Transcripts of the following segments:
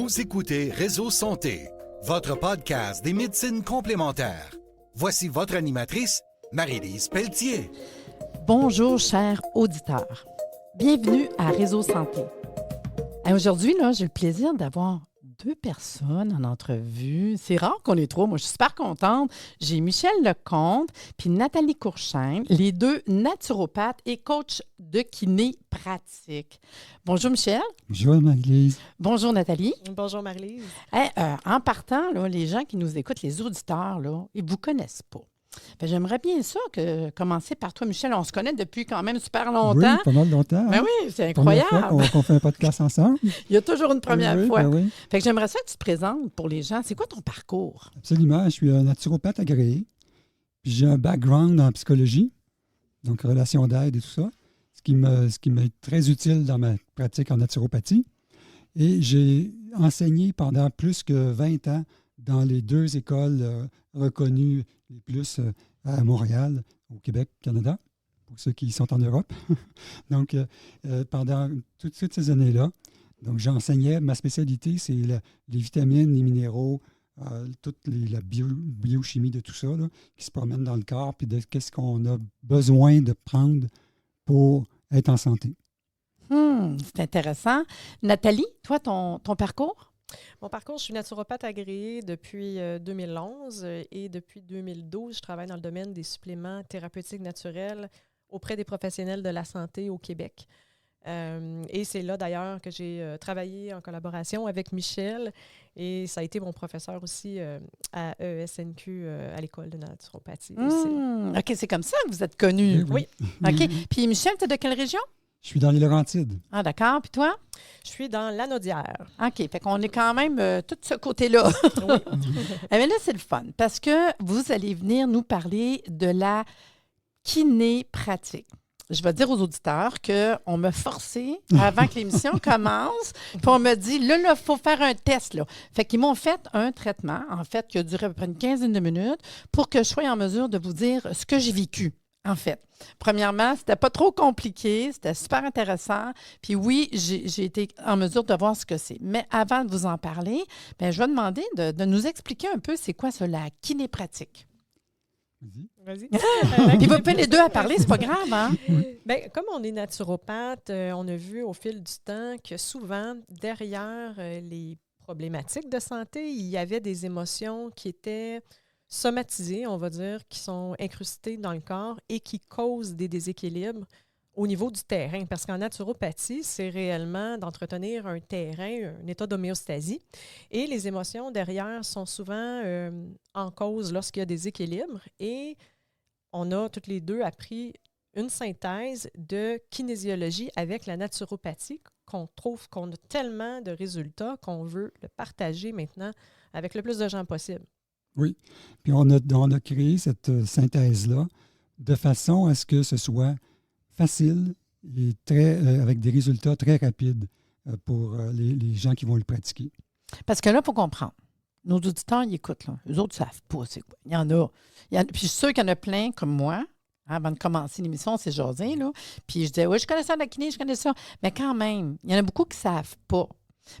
Vous écoutez Réseau Santé, votre podcast des médecines complémentaires. Voici votre animatrice, Marie-Lise Pelletier. Bonjour, chers auditeurs. Bienvenue à Réseau Santé. Et aujourd'hui, j'ai le plaisir d'avoir deux personnes en entrevue. C'est rare qu'on ait trois. Moi, je suis super contente. J'ai Michel Lecomte puis Nathalie Courchaine, les deux naturopathes et coachs de kiné pratique. Bonjour, Michel. Bonjour, Marie-Lise. Bonjour, Nathalie. Bonjour, Marie-Lise. En partant, les gens qui nous écoutent, les auditeurs, ils ne vous connaissent pas. J'aimerais bien ça commencer par toi, Michel. On se connaît depuis quand même super longtemps. Oui, pas mal longtemps. Ben oui, c'est incroyable. Première fois qu'on fait un podcast ensemble. Il y a toujours une première fois. Ben oui. Fait que j'aimerais ça que tu te présentes pour les gens. C'est quoi ton parcours? Absolument. Je suis un naturopathe agréé. Puis j'ai un background en psychologie, donc relation d'aide et tout ça, ce qui m'est très utile dans ma pratique en naturopathie. Et j'ai enseigné pendant plus que 20 ans dans les deux écoles reconnues les plus à Montréal, au Québec, Canada, pour ceux qui sont en Europe. Donc, pendant toutes ces années-là, donc j'enseignais, ma spécialité, c'est les vitamines, les minéraux, toute la biochimie de tout ça, là, qui se promène dans le corps, puis de qu'est-ce qu'on a besoin de prendre pour être en santé. C'est intéressant. Nathalie, toi, ton parcours? Mon parcours, je suis naturopathe agréée depuis 2011 et depuis 2012, je travaille dans le domaine des suppléments thérapeutiques naturels auprès des professionnels de la santé au Québec. Et c'est là d'ailleurs que j'ai travaillé en collaboration avec Michel et ça a été mon professeur aussi à ESNQ à l'école de naturopathie aussi. OK, c'est comme ça que vous êtes connus. Oui. OK. Puis Michel, tu es de quelle région? Je suis dans les Laurentides. Ah, d'accord. Puis toi? Je suis dans l'Anaudière. OK. Fait qu'on est quand même tout de ce côté-là. Oui. Mais là, c'est le fun parce que vous allez venir nous parler de la kiné pratique. Je vais dire aux auditeurs qu'on m'a forcé avant que l'émission commence, puis on me dit, là, il faut faire un test. Là. Fait qu'ils m'ont fait un traitement, en fait, qui a duré à peu près une quinzaine de minutes pour que je sois en mesure de vous dire ce que j'ai vécu. En fait, premièrement, c'était pas trop compliqué, c'était super intéressant. Puis oui, j'ai été en mesure de voir ce que c'est. Mais avant de vous en parler, je vais demander de nous expliquer un peu c'est quoi ça, la kiné pratique. Vas-y. Puis vous pouvez les deux à parler, c'est pas grave, hein? Bien, comme on est naturopathe, on a vu au fil du temps que souvent, derrière les problématiques de santé, il y avait des émotions qui étaient somatisées, on va dire, qui sont incrustées dans le corps et qui causent des déséquilibres au niveau du terrain. Parce qu'en naturopathie, c'est réellement d'entretenir un terrain, un état d'homéostasie. Et les émotions derrière sont souvent en cause lorsqu'il y a des équilibres. Et on a toutes les deux appris une synthèse de kinésiologie avec la naturopathie qu'on trouve qu'on a tellement de résultats qu'on veut le partager maintenant avec le plus de gens possible. Oui. Puis on a créé cette synthèse-là de façon à ce que ce soit facile et avec des résultats très rapides pour les gens qui vont le pratiquer. Parce que là, il faut comprendre. Nos auditeurs, ils écoutent. Là. Eux autres ne savent pas c'est quoi. Il y en a. Puis je suis sûre qu'il y en a plein comme moi. Avant de commencer l'émission, c'est jasé, là. Puis je disais, oui, je connais ça, la kiné, je connais ça. Mais quand même, il y en a beaucoup qui ne savent pas.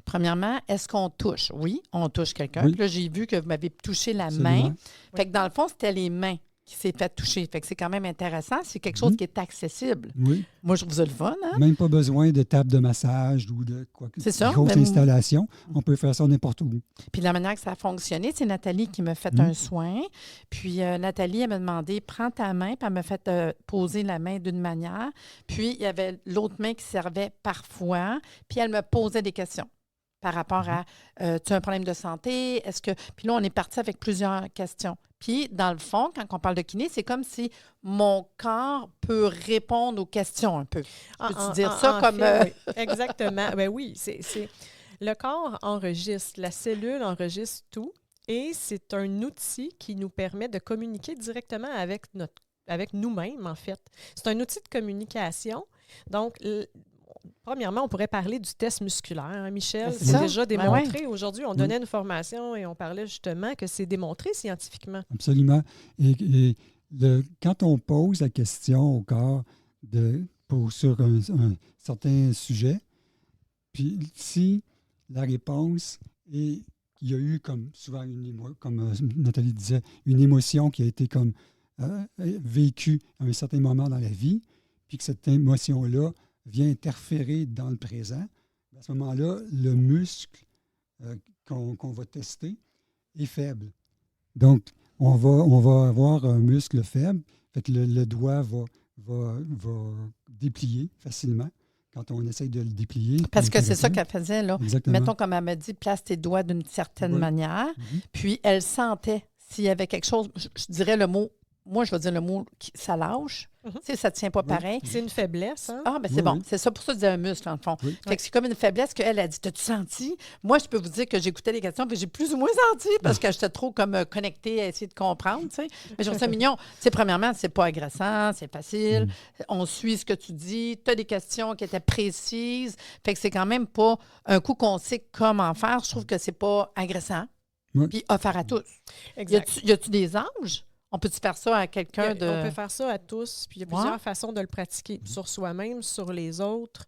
Premièrement, est-ce qu'on touche? Oui, on touche quelqu'un. Oui. Puis là, j'ai vu que vous m'avez touché la Absolument. main. Fait que dans le fond, c'était les mains qui s'est fait toucher. Fait que c'est quand même intéressant. C'est quelque chose qui est accessible. Oui. Moi, je trouve ça le fun, hein? Même pas besoin de table de massage ou de quoi que C'est ça, grosse même- installation. On peut faire ça n'importe où. Puis la manière que ça a fonctionné, c'est Nathalie qui m'a fait un soin. Puis Nathalie, elle m'a demandé, prends ta main, puis elle m'a fait poser la main d'une manière. Puis il y avait l'autre main qui servait parfois. Puis elle me posait des questions par rapport à, tu as un problème de santé? Est-ce que... Puis là, on est parti avec plusieurs questions. Puis, dans le fond, quand on parle de kiné, c'est comme si mon corps peut répondre aux questions un peu. Peux-tu dire ça comme... fait, oui. Exactement. Ben oui, c'est le corps enregistre, la cellule enregistre tout et c'est un outil qui nous permet de communiquer directement avec nous-mêmes, en fait. C'est un outil de communication. Donc, premièrement, on pourrait parler du test musculaire. Hein, Michel, C'est c'est ça. déjà Ben démontré. ouais. Aujourd'hui, on donnait une formation et on parlait justement que c'est démontré scientifiquement. Absolument. Et quand on pose la question au corps sur un certain sujet, puis si la réponse Et il y a eu, comme souvent, comme Nathalie disait, une émotion qui a été comme vécue à un certain moment dans la vie, puis que cette émotion-là vient interférer dans le présent. À ce moment-là, le muscle qu'on va tester est faible. Donc, on va avoir un muscle faible, fait que le doigt va déplier facilement quand on essaye de le déplier. Parce que c'est ça qu'elle faisait, là. Exactement. Mettons, comme elle m'a dit, place tes doigts d'une certaine Oui. manière, puis elle sentait s'il y avait quelque chose, je dirais le mot, moi, je vais dire le mot, ça lâche. Tu sais, ça ne tient pas pareil. C'est une faiblesse, hein? Ah, ben c'est Oui, bon. oui. C'est ça, pour ça, je disais un muscle, en le fond. Oui. Fait que c'est comme une faiblesse qu'elle a dit. T'as-tu senti? Moi, je peux vous dire que j'écoutais les questions, puis j'ai plus ou moins senti parce que j'étais trop comme connectée à essayer de comprendre, tu sais. Mais je trouve ça mignon. Tu sais, premièrement, c'est pas agressant, c'est facile. On suit ce que tu dis. Tu as des questions qui étaient précises. Fait que c'est quand même pas un coup qu'on sait comment faire. Je trouve que c'est pas agressant. Oui. Puis offert à tous. Exact. Y a-tu des âges? On peut-tu faire ça à quelqu'un de... On peut faire ça à tous, puis il y a plusieurs façons de le pratiquer sur soi-même, sur les autres.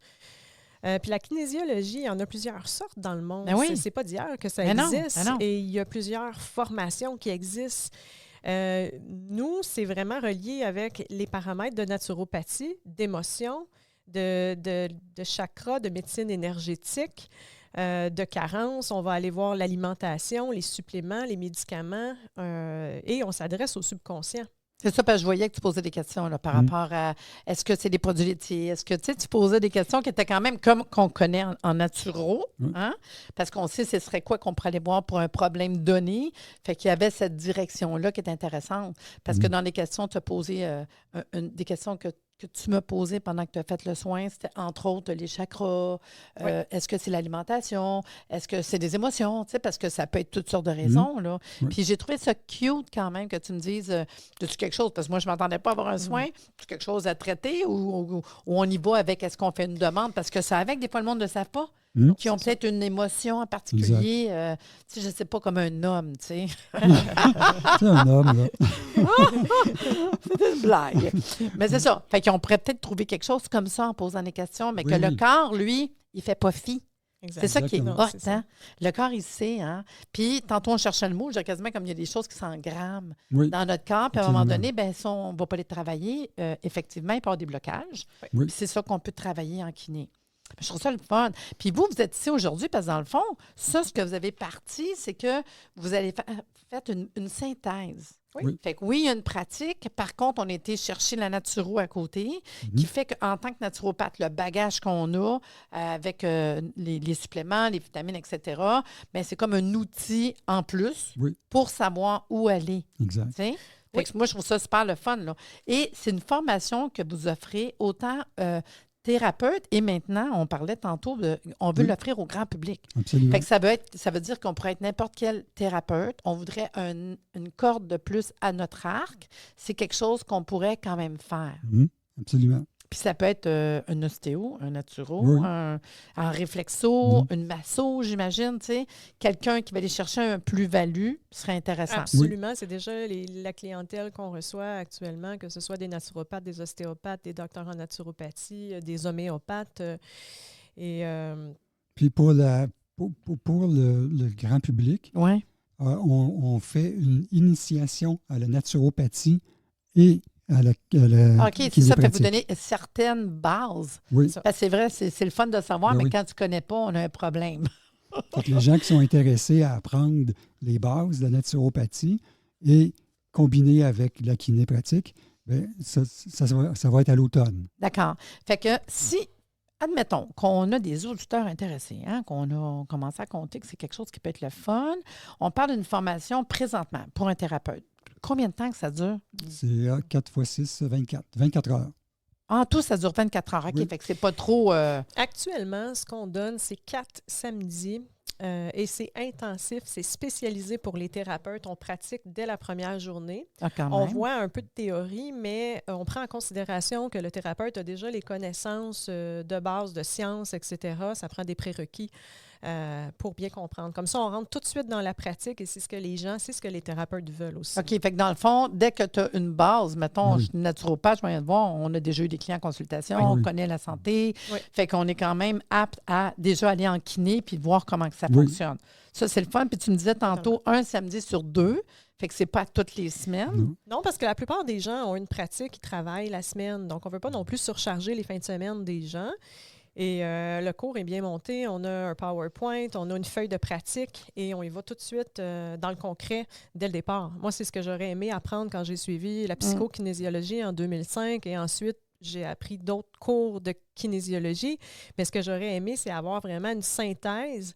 Puis la kinésiologie, il y en a plusieurs sortes dans le monde. Ben oui. C'est pas d'hier que ça Ben existe. non. Et il y a plusieurs formations qui existent. Nous, c'est vraiment relié avec les paramètres de naturopathie, d'émotion, de chakra, de médecine énergétique. De carence, on va aller voir l'alimentation, les suppléments, les médicaments, et on s'adresse au subconscient. C'est ça, parce que je voyais que tu posais des questions là, par rapport à est-ce que c'est des produits laitiers? Est-ce que tu posais des questions qui étaient quand même comme qu'on connaît en naturo, hein? Parce qu'on sait ce serait quoi qu'on pourrait aller voir pour un problème donné. Fait qu'il y avait cette direction-là qui est intéressante. Parce que dans les questions, tu as posé des questions que tu m'as posées pendant que tu as fait le soin, c'était entre autres les chakras. Est-ce que c'est l'alimentation? Est-ce que c'est des émotions? Tu sais, parce que ça peut être toutes sortes de raisons. Là. Puis j'ai trouvé ça cute quand même que tu me dises, as-tu quelque chose? Parce que moi, je ne m'entendais pas avoir un soin. As-tu quelque chose à traiter ou on y va avec est-ce qu'on fait une demande? Parce que ça avec, des fois, le monde ne le savent pas. Qui ont peut-être une émotion en particulier, tu sais, je ne sais pas, comme un homme, tu sais. C'est un homme, là. C'est une blague. Mais c'est ça. Fait qu'on pourrait peut-être trouver quelque chose comme ça en posant des questions, mais que le corps, lui, il ne fait pas fi. Exact. C'est ça qui est Exactement. hot, hein? Le corps, il sait, hein? Puis, tantôt, on cherchait le mot, je dirais quasiment comme il y a des choses qui s'engramment dans notre corps, puis à un moment donné, ben ça, on ne va pas les travailler. Effectivement, il peut y avoir des blocages. Oui. Puis c'est ça qu'on peut travailler en kiné. Je trouve ça le fun. Puis vous êtes ici aujourd'hui parce que dans le fond, ça, ce que vous avez parti, c'est que vous allez faire une synthèse. Oui. Fait que oui, il y a une pratique. Par contre, on a été chercher la naturo à côté, qui fait qu'en tant que naturopathe, le bagage qu'on a avec les suppléments, les vitamines, etc., bien, c'est comme un outil en plus pour savoir où aller. Exact. Fait que moi, je trouve ça super le fun. Là. Et c'est une formation que vous offrez autant thérapeute et maintenant, on parlait tantôt, on veut l'offrir au grand public. Absolument. Fait que ça veut dire qu'on pourrait être n'importe quel thérapeute. On voudrait une corde de plus à notre arc. C'est quelque chose qu'on pourrait quand même faire. Absolument. Puis ça peut être un ostéo, un naturo, un réflexo, une masso, j'imagine, tu sais. Quelqu'un qui va aller chercher un plus-value serait intéressant. Absolument. C'est déjà la clientèle qu'on reçoit actuellement, que ce soit des naturopathes, des ostéopathes, des docteurs en naturopathie, des homéopathes. Puis pour le grand public, on fait une initiation à la naturopathie et à la OK, c'est ça, peut vous donner certaines bases. Oui. Parce que c'est vrai, c'est le fun de savoir, mais quand tu ne connais pas, on a un problème. Fait que les gens qui sont intéressés à apprendre les bases de la naturopathie et combiner avec la kiné pratique, bien, ça va être à l'automne. D'accord. Fait que si, admettons qu'on a des auditeurs intéressés, hein, qu'on a commencé à compter que c'est quelque chose qui peut être le fun, on parle d'une formation présentement pour un thérapeute. Combien de temps que ça dure? C'est 4 x 6, 24 heures. En tout, ça dure 24 heures. OK, fait que c'est pas trop... Actuellement, ce qu'on donne, c'est 4 samedis et c'est intensif, c'est spécialisé pour les thérapeutes. On pratique dès la première journée. On voit un peu de théorie, mais on prend en considération que le thérapeute a déjà les connaissances de base, de sciences, etc. Ça prend des prérequis. pour bien comprendre. Comme ça, on rentre tout de suite dans la pratique et c'est ce que les thérapeutes veulent aussi. OK. Fait que dans le fond, dès que tu as une base, mettons, Oui. je suis naturopathe, je viens de voir, on a déjà eu des clients en consultation, Oui. on connaît la santé. Oui. Fait qu'on est quand même apte à déjà aller en kiné puis voir comment que ça Oui. fonctionne. Ça, c'est le fun. Puis tu me disais tantôt, un samedi sur 2. Fait que c'est pas toutes les semaines. Non. Non, parce que la plupart des gens ont une pratique, ils travaillent la semaine. Donc, on ne veut pas non plus surcharger les fins de semaine des gens. Et le cours est bien monté. On a un PowerPoint, on a une feuille de pratique et on y va tout de suite dans le concret dès le départ. Moi, c'est ce que j'aurais aimé apprendre quand j'ai suivi la psychokinésiologie en 2005 et ensuite, j'ai appris d'autres cours de kinésiologie. Mais ce que j'aurais aimé, c'est avoir vraiment une synthèse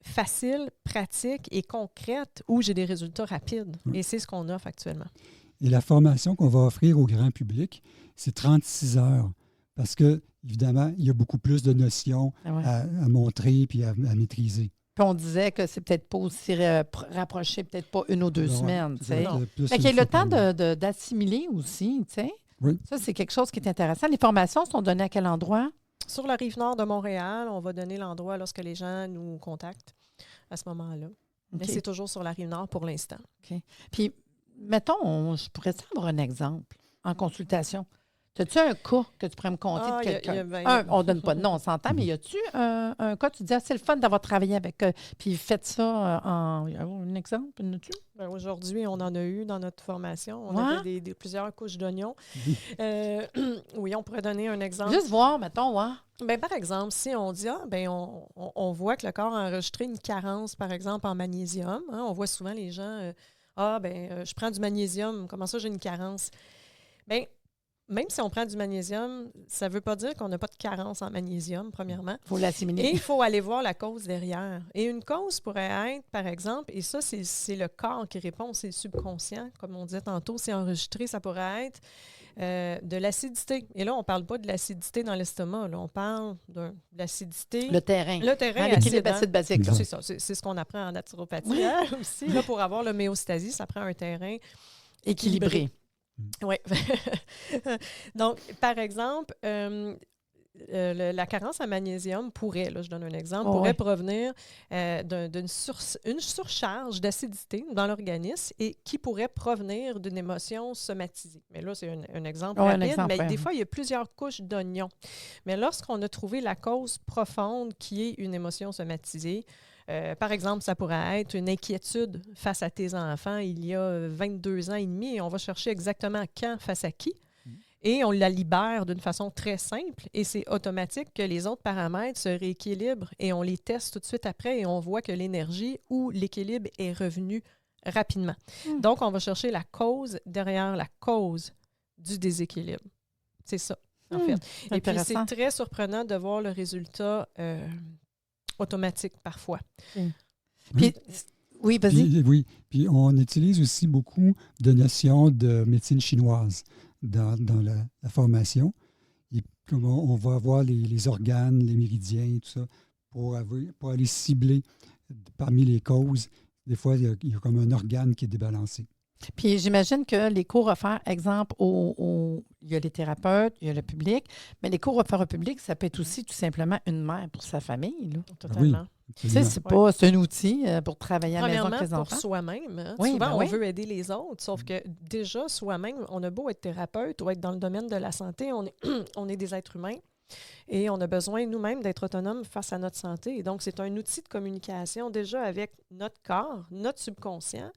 facile, pratique et concrète où j'ai des résultats rapides. Oui. Et c'est ce qu'on offre actuellement. Et la formation qu'on va offrir au grand public, c'est 36 heures. Parce que, évidemment, il y a beaucoup plus de notions Ah ouais. à montrer puis à maîtriser. Puis on disait que c'est peut-être pas aussi rapproché, peut-être pas 1 ou 2 Ouais, semaines. ça va Tu sais. être plus Fait qu'il y a une le fois temps par mois. d'assimiler aussi. Tu sais. Oui. Ça, c'est quelque chose qui est intéressant. Les formations sont données à quel endroit? Sur la rive nord de Montréal, on va donner l'endroit lorsque les gens nous contactent à ce moment-là. Mais OK. c'est toujours sur la rive nord pour l'instant. Puis, mettons, je pourrais avoir un exemple en consultation. As-tu un cas que tu pourrais me conter de quelqu'un? On ne donne pas de nom, on s'entend, mais y a-tu un cas, tu dis, c'est le fun d'avoir travaillé avec puis faites ça un exemple, as-tu? Ben, aujourd'hui, on en a eu dans notre formation. On Ouais. avait plusieurs couches d'oignons. Oui. Oui, on pourrait donner un exemple. Juste voir, mettons, ouais. Ben, par exemple, si on dit, on voit que le corps a enregistré une carence, par exemple, en magnésium. Hein, on voit souvent les gens, je prends du magnésium, comment ça j'ai une carence? Bien, même si on prend du magnésium, ça ne veut pas dire qu'on n'a pas de carence en magnésium, premièrement. Il faut l'assimiler. Et il faut aller voir la cause derrière. Et une cause pourrait être, par exemple, et ça, c'est le corps qui répond, c'est le subconscient, comme on disait tantôt, c'est enregistré, ça pourrait être de l'acidité. Et là, on ne parle pas de l'acidité dans l'estomac, là, on parle de l'acidité. Le terrain. Le terrain Hein, l'équilibre acide, hein. acide-basique. là. C'est ça, c'est ce qu'on apprend en naturopathie hein, aussi. Là, pour avoir l'homéostasie, ça prend un terrain Équilibré. oui. Donc, par exemple, la carence en magnésium pourrait, là, je donne un exemple, pourrait provenir d'une surcharge d'acidité dans l'organisme et qui pourrait provenir d'une émotion somatisée. Mais là, c'est un exemple rapide, mais des fois, il y a plusieurs couches d'oignons. Mais lorsqu'on a trouvé la cause profonde qui est une émotion somatisée, par exemple, ça pourrait être une inquiétude face à tes enfants il y a 22 ans et demi et on va chercher exactement quand, face à qui. Et on la libère d'une façon très simple et c'est automatique que les autres paramètres se rééquilibrent et on les teste tout de suite après et on voit que l'énergie ou l'équilibre est revenu rapidement. Donc, on va chercher la cause derrière la cause du déséquilibre. C'est ça, en fait. Et puis, c'est très surprenant de voir le résultat automatique parfois. Puis, oui, vas-y. Oui, puis on utilise aussi beaucoup de notions de médecine chinoise dans la formation. Et comment on va avoir les organes, les méridiens, tout ça, pour aller cibler parmi les causes. Des fois, il y a comme un organe qui est débalancé. Puis j'imagine que les cours offerts, exemple, il y a les thérapeutes, il y a le public, mais les cours offerts au public, ça peut être aussi tout simplement une mère pour sa famille. Là. Totalement. Tu sais, c'est un outil pour travailler à la maison avec les enfants. Pour soi-même. Hein? Oui, souvent, on veut aider les autres, sauf que déjà, soi-même, on a beau être thérapeute ou être dans le domaine de la santé, on est des êtres humains et on a besoin nous-mêmes d'être autonomes face à notre santé. Et donc, c'est un outil de communication déjà avec notre corps, notre subconscient.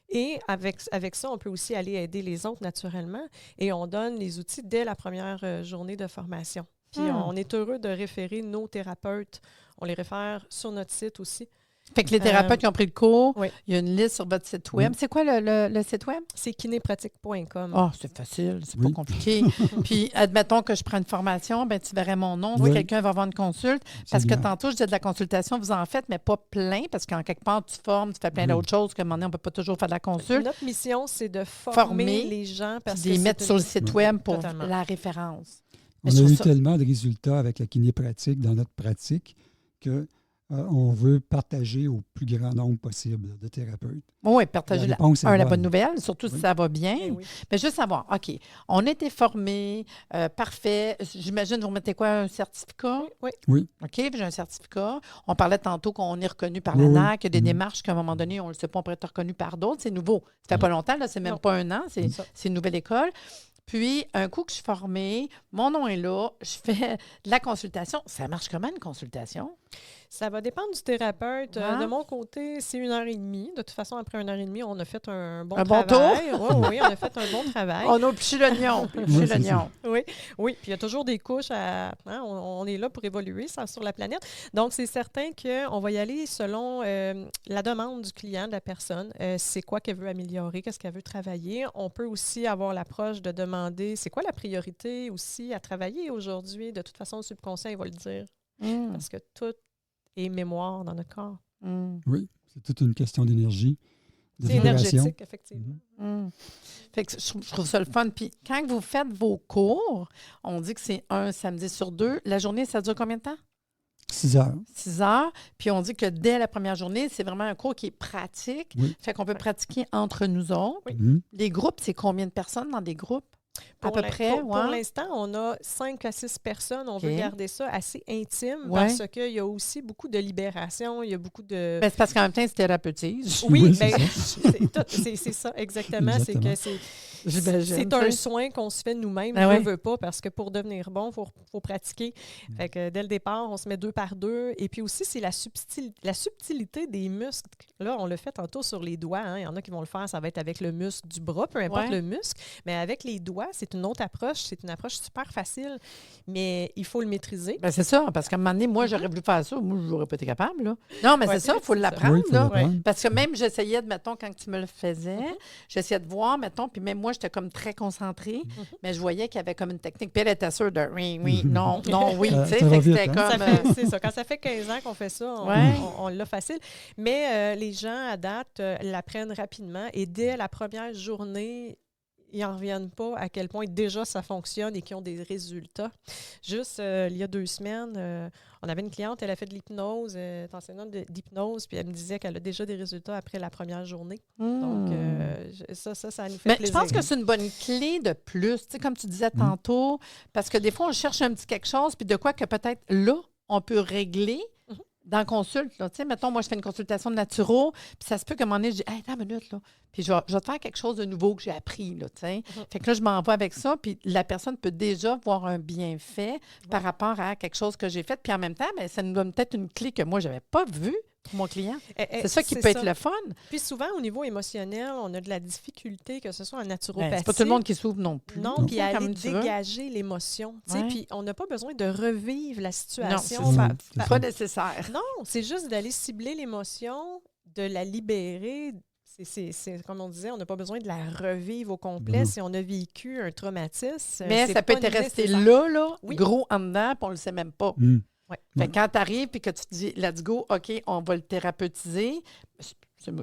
Et avec ça, on peut aussi aller aider les autres naturellement. Et on donne les outils dès la première journée de formation. Puis on est heureux de référer nos thérapeutes. On les réfère sur notre site aussi. Fait que les thérapeutes qui ont pris le cours, oui. il y a une liste sur votre site web. C'est quoi le site web? C'est kinépratique.com. Ah, c'est facile, c'est pas compliqué. Puis, admettons que je prends une formation, ben tu verrais mon nom, quelqu'un va avoir une consulte. Parce que tantôt, je disais de la consultation, vous en faites, mais pas plein, parce qu'en quelque part, tu formes, tu fais plein d'autres choses, qu'à un moment donné, on ne peut pas toujours faire de la consulte. Notre mission, c'est de former les gens. Puis de les mettre sur le site web pour la référence. On a eu tellement de résultats avec la kinépratique dans notre pratique que on veut partager au plus grand nombre possible de thérapeutes. Oui, partager La réponse est la bonne bonne. nouvelle, surtout si Oui. ça va bien. Eh oui. Mais juste savoir, OK, on a été formés, parfait. J'imagine, vous remettez quoi, un certificat? Oui. OK, j'ai un certificat. On parlait tantôt qu'on est reconnu par Oui, oui. l'ANAQ, qu'il y a des Mhm. démarches qu'à un moment donné, on ne le sait pas, on pourrait être reconnu par d'autres. C'est nouveau. Ça fait pas longtemps, là, c'est même Non. pas un an, c'est Ça. une nouvelle école. Puis, un coup que je suis formée, mon nom est là, je fais de la consultation. Ça marche comment, une consultation? Ça va dépendre du thérapeute. Ah. De mon côté, c'est 1h30. De toute façon, après 1h30, on a fait un bon Un bon travail. Oui, on a fait un bon travail. On a épluché l'oignon. Oui, c'est ça. Oui, puis il y a toujours des couches on est là pour évoluer sur la planète. Donc, c'est certain qu'on va y aller selon la demande du client, de la personne. C'est quoi qu'elle veut améliorer, qu'est-ce qu'elle veut travailler. On peut aussi avoir l'approche de demander c'est quoi la priorité aussi à travailler aujourd'hui. De toute façon, le subconscient, il va le dire. Mm. Parce que tout est mémoire dans notre corps. Mm. Oui, c'est toute une question d'énergie, de C'est vibration. énergétique, effectivement. Mm. Fait que je trouve ça le fun. Puis quand vous faites vos cours, on dit que c'est un samedi sur 2. La journée, ça dure combien de temps? 6 heures. 6 heures. Puis on dit que dès la première journée, c'est vraiment un cours qui est pratique. Oui. Fait qu'on peut pratiquer entre nous autres. Oui. Mhm. Les groupes, c'est combien de personnes dans des groupes? À peu l'in- près, pour ouais. l'instant, on a 5 à 6 personnes. On OK. veut garder ça assez intime Ouais. parce qu'il y a aussi beaucoup de libération, il y a beaucoup de... Ben, c'est parce qu'en même temps, c'est thérapeutique. Oui, Oui, c'est ben, ça. c'est ça, exactement. C'est Exactement. que c'est J'imagine. un soin qu'on se fait nous-mêmes. Ah On ouais. ne veut pas parce que pour devenir bon, il faut pratiquer. Fait que dès le départ, on se met 2 par 2. Et puis aussi, c'est la subtilité des muscles. Là, on le fait tantôt sur les doigts. Hein. Il y en a qui vont le faire, ça va être avec le muscle du bras, peu importe Ouais. le muscle. Mais avec les doigts, c'est une autre approche. C'est une approche super facile, mais il faut le maîtriser. Ben, c'est ça, parce qu'à un moment donné, moi, j'aurais voulu faire ça. Moi, je n'aurais pas été capable. Là. Non, mais Ouais, c'est ça, il faut c'est ça. l'apprendre. Oui, il faut là. l'apprendre. Parce que même, j'essayais, mettons, quand tu me le faisais, j'essayais de voir, mettons, puis même moi, j'étais comme très concentrée, mais je voyais qu'il y avait comme une technique. Puis elle était sûre de oui, oui, non, non, oui. Ça Tu sais, va fait que vite, c'était hein? comme. C'est ça. Quand ça fait 15 ans qu'on fait ça, Ouais. on l'a facile. Mais les gens, à date, l'apprennent rapidement. Et dès la première journée, ils n'en reviennent pas à quel point déjà ça fonctionne et qu'ils ont des résultats. Juste il y a 2 semaines, on avait une cliente, elle a fait de l'hypnose, enseignante d'hypnose, puis elle me disait qu'elle a déjà des résultats après la première journée. Donc, ça nous fait Mais plaisir. je pense que c'est une bonne clé de plus, tu sais, comme tu disais tantôt, parce que des fois, on cherche un petit quelque chose, puis de quoi que peut-être là, on peut régler dans la consulte. Là. Tu sais, mettons, moi, je fais une consultation de naturo, puis ça se peut qu'à un moment donné, je dis, hey, attends une minute, là. Puis je vais te faire quelque chose de nouveau que j'ai appris, là, tu sais. Fait que là, je m'envoie avec ça, puis la personne peut déjà voir un bienfait par rapport à quelque chose que j'ai fait. Puis en même temps, bien, ça nous donne peut-être une clé que moi, je n'avais pas vue pour mon client. C'est ça qui peut être le fun. Puis souvent, au niveau émotionnel, on a de la difficulté, que ce soit en naturopathie. Ben, c'est pas tout le monde qui s'ouvre non plus. Non, puis Comme aller tu veux. dégager l'émotion. tu sais, Ouais. Puis on n'a pas besoin de revivre la situation. Non, c'est ça. C'est pas nécessaire. Non, c'est juste d'aller cibler l'émotion, de la libérer. C'est comme on disait, on n'a pas besoin de la revivre au complet Non. si on a vécu un traumatisme. Mais c'est ça peut pas être resté nécessaire. là, Oui. gros en dedans, puis on le sait même pas. Mhm. Ouais. Fait que quand tu arrives et que tu te dis, let's go, OK, on va le thérapeutiser.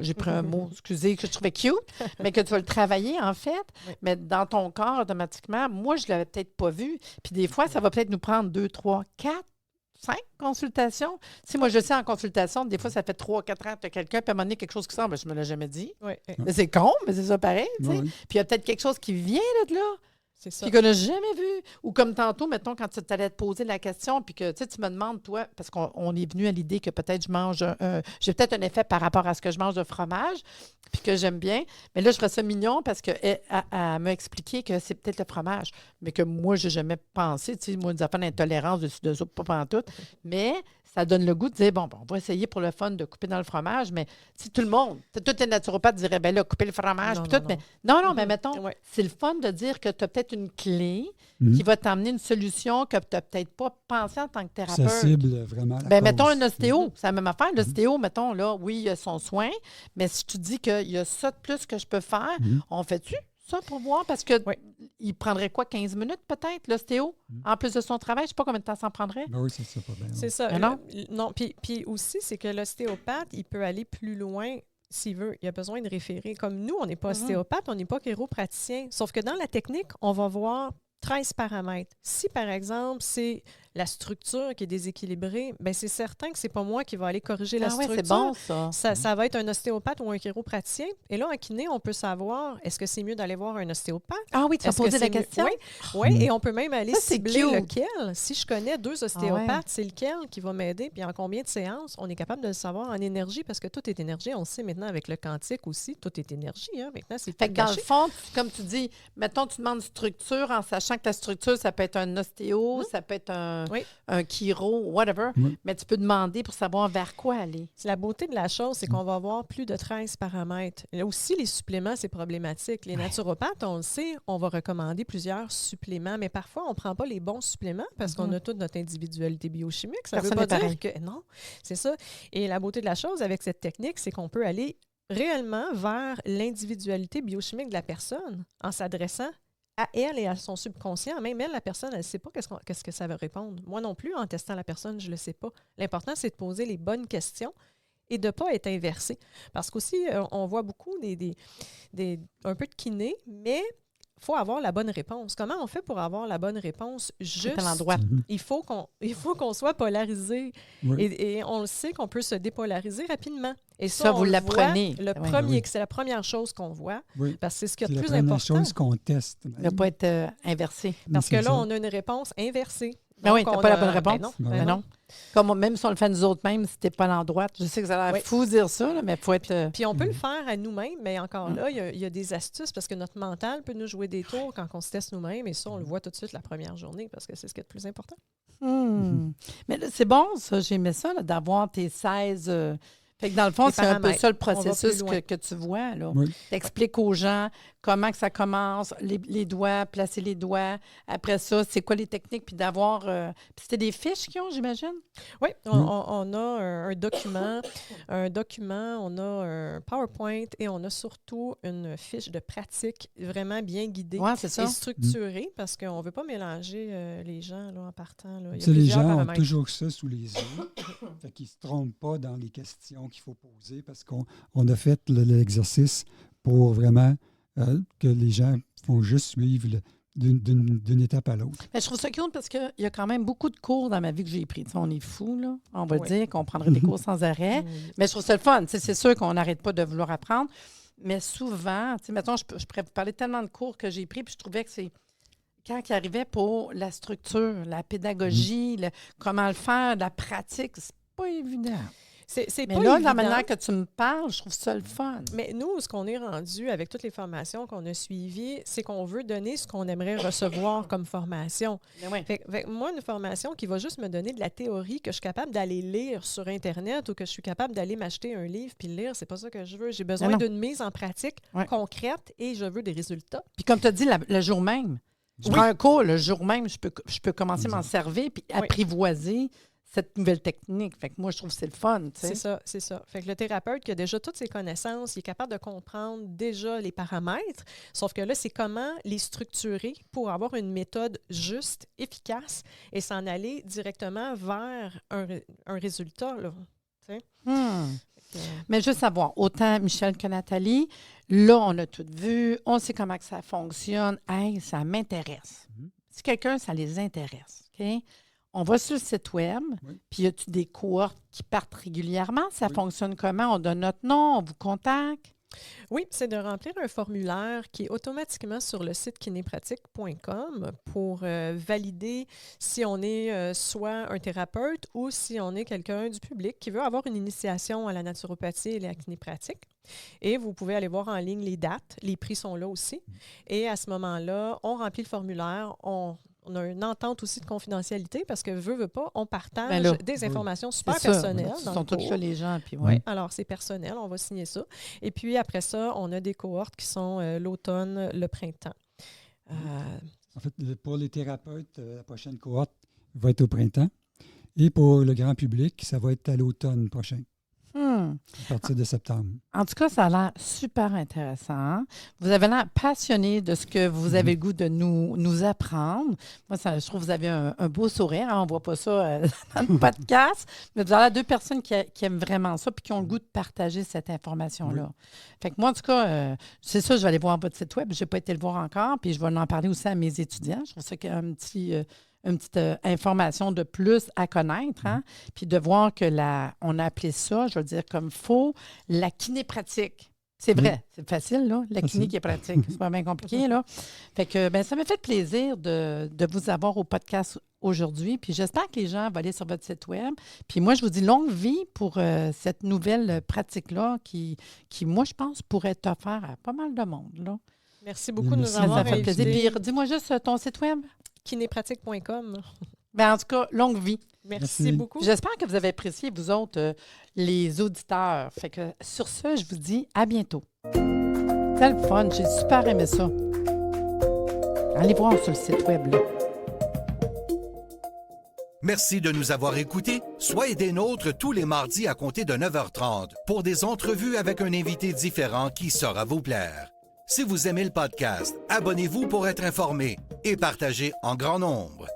J'ai pris un mot, excusez, que je trouvais cute, mais que tu vas le travailler, en fait. Oui. Mais dans ton corps, automatiquement, moi, je ne l'avais peut-être pas vu. Puis des fois, ça va peut-être nous prendre 2, 3, 4, 5 consultations. Tu sais, moi, je sais en consultation, des fois, ça fait 3, 4 ans que tu as quelqu'un, puis à un moment donné, quelque chose qui sort, ben, je ne me l'ai jamais dit. Oui, Mais c'est con, mais c'est ça pareil, tu sais. Ouais. Puis il y a peut-être quelque chose qui vient de là. c'est ça. Puis qu'on n'a jamais vu. Ou comme tantôt, mettons, quand tu allais te poser la question, puis que tu me demandes, toi, parce qu'on est venu à l'idée que peut-être je mange, j'ai peut-être un effet par rapport à ce que je mange de fromage, puis que j'aime bien. Mais là, je ferais ça mignon parce qu'elle m'a expliqué que c'est peut-être le fromage, mais que moi, je n'ai jamais pensé. Tu sais, moi, des affaires d'intolérance dessus de ça, pas pantoute. Mais ça donne le goût de dire, bon, on va essayer pour le fun de couper dans le fromage, mais si tout le monde, tous les naturopathes diraient, ben là, couper le fromage, Non, puis non, tout, non. mais non, mais mettons, Ouais. c'est le fun de dire que tu as peut-être une clé Mhm. qui va t'amener une solution que tu n'as peut-être pas pensé en tant que Ça thérapeute. cible vraiment la Ben, cause. mettons un ostéo, c'est la même affaire. L'ostéo, mettons, là, oui, il y a son soin, mais si tu dis qu'il y a ça de plus que je peux faire, Mhm. on fait-tu ça pour voir? Parce que Oui. il prendrait quoi, 15 minutes peut-être, l'ostéo, en plus de son travail? Je ne sais pas combien de temps ça en prendrait. Ben oui, c'est ça, pas bien. C'est ça. Mais non. Non, puis aussi, c'est que l'ostéopathe, il peut aller plus loin s'il veut. Il a besoin de référer. Comme nous, on n'est pas ostéopathe, on n'est pas chiropraticien. Sauf que dans la technique, on va voir 13 paramètres. Si, par exemple, c'est la structure qui est déséquilibrée, bien, c'est certain que c'est pas moi qui va aller corriger la oui, structure. c'est bon, ça. Ça va être un ostéopathe ou un chiropraticien. Et là, en kiné, on peut savoir, est-ce que c'est mieux d'aller voir un ostéopathe? Ah oui, tu as Est-ce que posé la c'est mieux? question? Oui, et on peut même aller Ça, c'est cibler cute. lequel. Si je connais 2 ostéopathes, c'est lequel qui va m'aider, puis en combien de séances, on est capable de le savoir en énergie, parce que tout est énergie. On le sait maintenant avec le quantique aussi, tout est énergie. Hein? Maintenant, c'est Fait tout que dans le gâché. fond, comme tu dis, mettons, tu demandes structure en sachant que la structure, ça peut être un ostéo, ça peut être un chiro, whatever, mais tu peux demander pour savoir vers quoi aller. C'est la beauté de la chose, c'est qu'on va avoir plus de 13 paramètres. Là aussi, les suppléments, c'est problématique. Les naturopathes, on le sait, on va recommander plusieurs suppléments, mais parfois, on ne prend pas les bons suppléments parce qu'on a toute notre individualité biochimique. Ça ne veut Personne pas n'est dire que... Non, c'est ça. Et la beauté de la chose avec cette technique, c'est qu'on peut aller réellement vers l'individualité biochimique de la personne en s'adressant à elle et à son subconscient. Même elle, la personne, elle ne sait pas qu'est-ce que ça va répondre. Moi non plus, en testant la personne, je ne le sais pas. L'important, c'est de poser les bonnes questions et de ne pas être inversé. Parce qu'aussi, on voit beaucoup un peu de kiné, mais il faut avoir la bonne réponse. Comment on fait pour avoir la bonne réponse juste? À l'endroit. Il faut qu'on soit polarisé. Oui. Et on le sait qu'on peut se dépolariser rapidement. Et Ça, vous on le l'apprenez. voit, c'est la première chose qu'on voit, Oui. parce que c'est ce qui est C'est le la plus première important. chose qu'on teste. Il ne va pas être inversé. Parce que C'est là, ça. on a une réponse inversée. Ben oui, Donc, tu n'as on pas la a- bonne réponse. Ben non, Ben ben Mais non. non. Comme même si on le fait nous autres mêmes, si tu n'es pas à l'endroit. Je sais que ça a l'air Oui. fou de dire ça, là, mais il faut être... Puis on peut le faire à nous-mêmes, mais encore là, il y a des astuces parce que notre mental peut nous jouer des tours quand on se teste nous-mêmes. Et ça, on le voit tout de suite la première journée parce que c'est ce qui est le plus important. Mais là, c'est bon, ça. J'aimais ça, là, d'avoir tes 16... Fait que dans le fond, Les c'est un peu paramètres. ça le On va processus plus loin. que tu vois. Là. Oui. T'expliques aux gens comment que ça commence, les doigts, placer les doigts. Après ça, c'est quoi les techniques, puis d'avoir... puis c'était des fiches qu'ils ont, j'imagine? Oui, on a un document, on a un PowerPoint et on a surtout une fiche de pratique vraiment bien guidée Oui, c'est ça. et structurée parce qu'on ne veut pas mélanger les gens là, en partant. Là. Il y a Tu sais, les plusieurs gens ont paramètres. toujours ça sous les yeux. Fait qu'ils ne se trompent pas dans les questions qu'il faut poser parce qu'on a fait l'exercice pour vraiment que les gens font juste suivre d'une étape à l'autre. Mais je trouve ça cool parce qu'il y a quand même beaucoup de cours dans ma vie que j'ai pris. Tu sais, on est fous, là. On va Oui. dire qu'on prendrait des cours sans arrêt. Oui. Mais je trouve ça le fun. Tu sais, c'est sûr qu'on n'arrête pas de vouloir apprendre. Mais souvent, tu sais, mettons, je pourrais vous parler tellement de cours que j'ai pris, puis je trouvais que c'est quand il arrivait pour la structure, la pédagogie, comment le faire, la pratique, c'est pas évident. C'est Mais pas là, évident. la manière que tu me parles, je trouve ça le fun. Mais nous, ce qu'on est rendu avec toutes les formations qu'on a suivies, c'est qu'on veut donner ce qu'on aimerait recevoir comme formation. Mais ouais. Fait que moi, une formation qui va juste me donner de la théorie que je suis capable d'aller lire sur Internet ou que je suis capable d'aller m'acheter un livre puis le lire, c'est pas ça que je veux. J'ai besoin non. d'une mise en pratique Ouais. concrète et je veux des résultats. Puis comme tu as dit, le jour même, je Oui. prends un cours, le jour même, je peux commencer à m'en servir puis apprivoiser cette nouvelle technique. Fait que moi, je trouve que c'est le fun, tu sais. C'est ça, c'est ça. Fait que le thérapeute qui a déjà toutes ses connaissances, il est capable de comprendre déjà les paramètres, sauf que là, c'est comment les structurer pour avoir une méthode juste, efficace et s'en aller directement vers un résultat, là. Tu sais? Mais juste savoir, autant Michel que Nathalie, là, on a tout vu, on sait comment que ça fonctionne. Hey, ça m'intéresse. Si quelqu'un, ça les intéresse, OK? On va sur le site web, puis y a-tu des cohortes qui partent régulièrement? Ça fonctionne comment? On donne notre nom, on vous contacte? Oui, c'est de remplir un formulaire qui est automatiquement sur le site kinépratique.com pour valider si on est soit un thérapeute ou si on est quelqu'un du public qui veut avoir une initiation à la naturopathie et à la kinépratique. Et vous pouvez aller voir en ligne les dates, les prix sont là aussi. Et à ce moment-là, on remplit le formulaire, on a une entente aussi de confidentialité parce que veut pas, on partage des informations super personnelles. Ils sont tous là, les gens. Puis oui, alors c'est personnel, on va signer ça. Et puis après ça, on a des cohortes qui sont l'automne, le printemps. En fait, pour les thérapeutes, la prochaine cohorte va être au printemps. Et pour le grand public, ça va être à l'automne prochain. À partir de septembre. En tout cas, ça a l'air super intéressant. Vous avez l'air passionné de ce que vous avez le goût de nous apprendre. Moi, je trouve que vous avez un beau sourire. Hein? On ne voit pas ça dans le podcast. Mais vous avez l'air deux personnes qui aiment vraiment ça et qui ont le goût de partager cette information-là. Oui. Fait que moi, en tout cas, c'est ça, je vais aller voir votre site web. Je n'ai pas été le voir encore. Puis je vais en parler aussi à mes étudiants. Je trouve ça qu'il y a une petite information de plus à connaître, hein? Puis de voir que on a appelé ça, je veux dire comme faux, la kiné pratique. C'est vrai, c'est facile, là, la kiné qui est pratique. C'est pas bien compliqué, là. Fait que, ça m'a fait plaisir de vous avoir au podcast aujourd'hui. Puis j'espère que les gens vont aller sur votre site web. Puis moi, je vous dis longue vie pour cette nouvelle pratique-là qui, moi, je pense, pourrait être offerte à pas mal de monde, là. Merci beaucoup de nous avoir Ça fait plaisir. invités. Puis dis-moi juste ton site web. Kinépratique.com. En tout cas, longue vie. Merci beaucoup. J'espère que vous avez apprécié, vous autres, les auditeurs. Fait que sur ce, je vous dis à bientôt. C'est le fun, j'ai super aimé ça. Allez voir sur le site web, là. Merci de nous avoir écoutés. Soyez des nôtres tous les mardis à compter de 9h30 pour des entrevues avec un invité différent qui saura vous plaire. Si vous aimez le podcast, abonnez-vous pour être informé et partagez en grand nombre.